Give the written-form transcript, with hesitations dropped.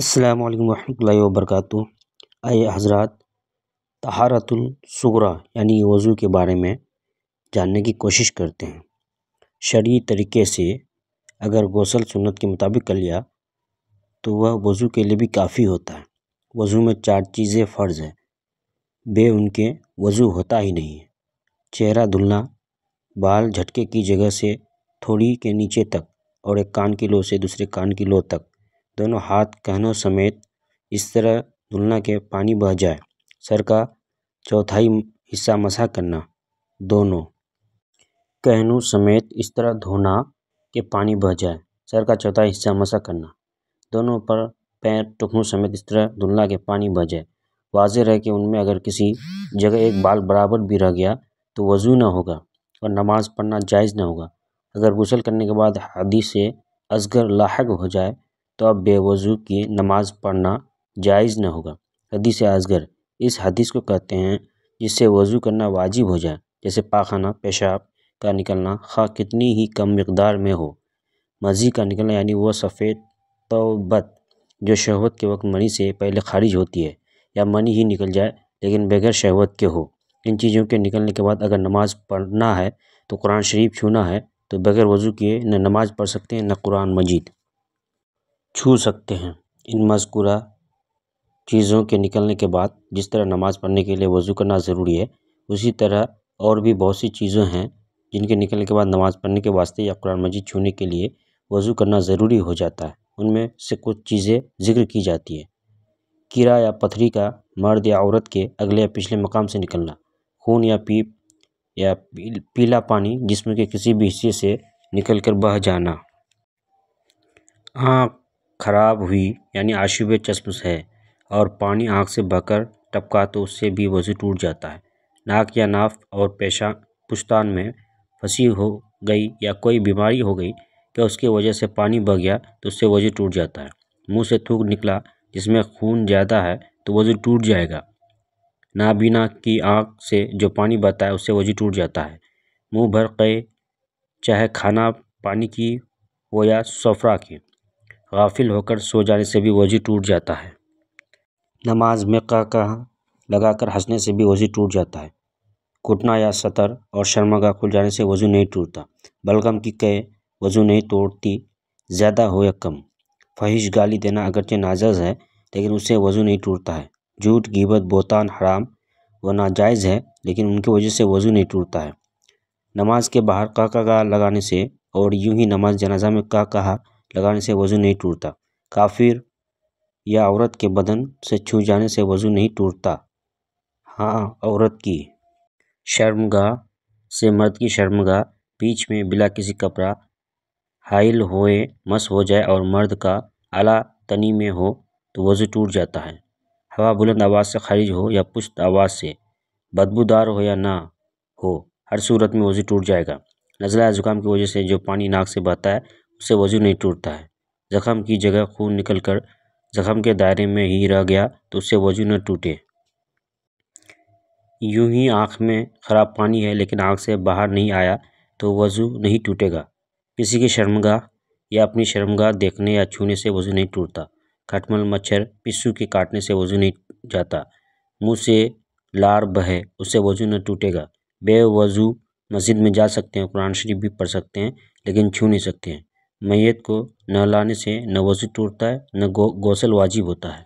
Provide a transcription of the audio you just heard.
السلام علیکم ورحمۃ اللہ وبرکاتہ۔ آئیے حضرات طہارت الصغریٰ یعنی وضو کے بارے میں جاننے کی کوشش کرتے ہیں۔ شرعی طریقے سے اگر غسل سنت کے مطابق کر لیا تو وہ وضو کے لیے بھی کافی ہوتا ہے۔ وضو میں 4 چیزیں فرض ہیں، بے ان کے وضو ہوتا ہی نہیں ہے۔ چہرہ دھلنا، بال جھٹکے کی جگہ سے تھوڑی کے نیچے تک اور ایک کان کی لو سے دوسرے کان کی لو تک، دونوں ہاتھ کہنوں سمیت اس طرح دھلنا کہ پانی بہہ جائے۔ سر کا چوتھائی حصہ مسح کرنا، دونوں کہنوں سمیت اس طرح دھونا کہ پانی بہہ جائے۔ سر کا چوتھائی حصہ مسح کرنا، دونوں پر پیر ٹخنوں سمیت اس طرح دھلنا کہ پانی بہہ جائے۔ واضح رہے کہ ان میں اگر کسی جگہ ایک بال برابر بھی رہ گیا تو وضو نہ ہوگا اور نماز پڑھنا جائز نہ ہوگا۔ اگر غسل کرنے کے بعد حدث اصغر لاحق ہو جائے تو اب بے وضو کی نماز پڑھنا جائز نہ ہوگا۔ حدث اصغر اس حدث کو کہتے ہیں جس سے وضو کرنا واجب ہو جائے، جیسے پاخانہ پیشاب کا نکلنا خواہ کتنی ہی کم مقدار میں ہو۔ مزی کا نکلنا یعنی وہ سفید توبت جو شہوت کے وقت منی سے پہلے خارج ہوتی ہے، یا منی ہی نکل جائے لیکن بغیر شہوت کے ہو۔ ان چیزوں کے نکلنے کے بعد اگر نماز پڑھنا ہے تو قرآن شریف چھونا ہے تو بغیر وضو کیے نہ نماز پڑھ سکتے ہیں نہ قرآن مجید چھو سکتے ہیں۔ ان مذکورہ چیزوں کے نکلنے کے بعد جس طرح نماز پڑھنے کے لیے وضو کرنا ضروری ہے، اسی طرح اور بھی بہت سی چیزیں ہیں جن کے نکلنے کے بعد نماز پڑھنے کے واسطے یا قرآن مجید چھونے کے لیے وضو کرنا ضروری ہو جاتا ہے۔ ان میں سے کچھ چیزیں ذکر کی جاتی ہیں۔ کیڑا یا پتھری کا مرد یا عورت کے اگلے یا پچھلے مقام سے نکلنا، خون یا پیپ یا پیلا پانی جسم کے کسی بھی حصے سے نکل کر بہہ جانا۔ آنکھ خراب ہوئی یعنی آشوب چشم ہے اور پانی آنکھ سے بہہ کر ٹپکا تو اس سے بھی وضو ٹوٹ جاتا ہے۔ ناک یا ناف اور پشتان میں پھنسی ہو گئی یا کوئی بیماری ہو گئی کہ اس کی وجہ سے پانی بہہ گیا تو اس سے وضو ٹوٹ جاتا ہے۔ منہ سے تھوک نکلا جس میں خون زیادہ ہے تو وضو ٹوٹ جائے گا۔ نابینا کی آنکھ سے جو پانی بہتا ہے اس سے وضو ٹوٹ جاتا ہے۔ منہ بھر قے چاہے کھانا پانی کی ہو یا سفرہ کی، غافل ہو کر سو جانے سے بھی وضو ٹوٹ جاتا ہے۔ نماز میں لگا کر ہنسنے سے بھی وضو ٹوٹ جاتا ہے۔ گھٹنا یا سطر اور شرمگاہ کھل جانے سے وضو نہیں ٹوٹتا۔ بلغم کی قے وضو نہیں توڑتی، زیادہ ہو یا کم۔ فحش گالی دینا اگرچہ ناجائز ہے لیکن اس سے وضو نہیں ٹوٹتا ہے۔ جھوٹ، غیبت، بہتان حرام و ناجائز ہے لیکن ان کی وجہ سے وضو نہیں ٹوٹتا ہے۔ نماز کے باہر قہقہہ لگانے سے اور یوں ہی نماز جنازہ میں قہقہہ لگانے سے وضو نہیں ٹوٹتا۔ کافر یا عورت کے بدن سے چھو جانے سے وضو نہیں ٹوٹتا۔ ہاں، عورت کی شرمگاہ سے مرد کی شرمگاہ بیچ میں بلا کسی کپڑا حائل ہوئے مس ہو جائے اور مرد کا اعلیٰ تنی میں ہو تو وضو ٹوٹ جاتا ہے۔ ہوا بلند آواز سے خارج ہو یا پست آواز سے، بدبودار ہو یا نہ ہو، ہر صورت میں وضو ٹوٹ جائے گا۔ نزلہ یا زکام کی وجہ سے جو پانی ناک سے بہتا ہے اس سے وضو نہیں ٹوٹتا ہے۔ زخم کی جگہ خون نکل کر زخم کے دائرے میں ہی رہ گیا تو اس سے وضو نہ ٹوٹے۔ یوں ہی آنکھ میں خراب پانی ہے لیکن آنکھ سے باہر نہیں آیا تو وضو نہیں ٹوٹے گا۔ کسی کی شرمگاہ یا اپنی شرمگاہ دیکھنے یا چھونے سے وضو نہیں ٹوٹتا۔ کھٹمل، مچھر، پسو کے کاٹنے سے وضو نہیں جاتا۔ منہ سے لار بہے اس سے وضو نہ ٹوٹے گا۔ بے وضو مسجد میں جا سکتے ہیں، قرآن شریف بھی پڑھ سکتے ہیں لیکن چھو نہیں سکتے ہیں۔ میت کو نہلانے سے نہ وضو ٹوٹتا ہے نہ غسل واجب ہوتا ہے۔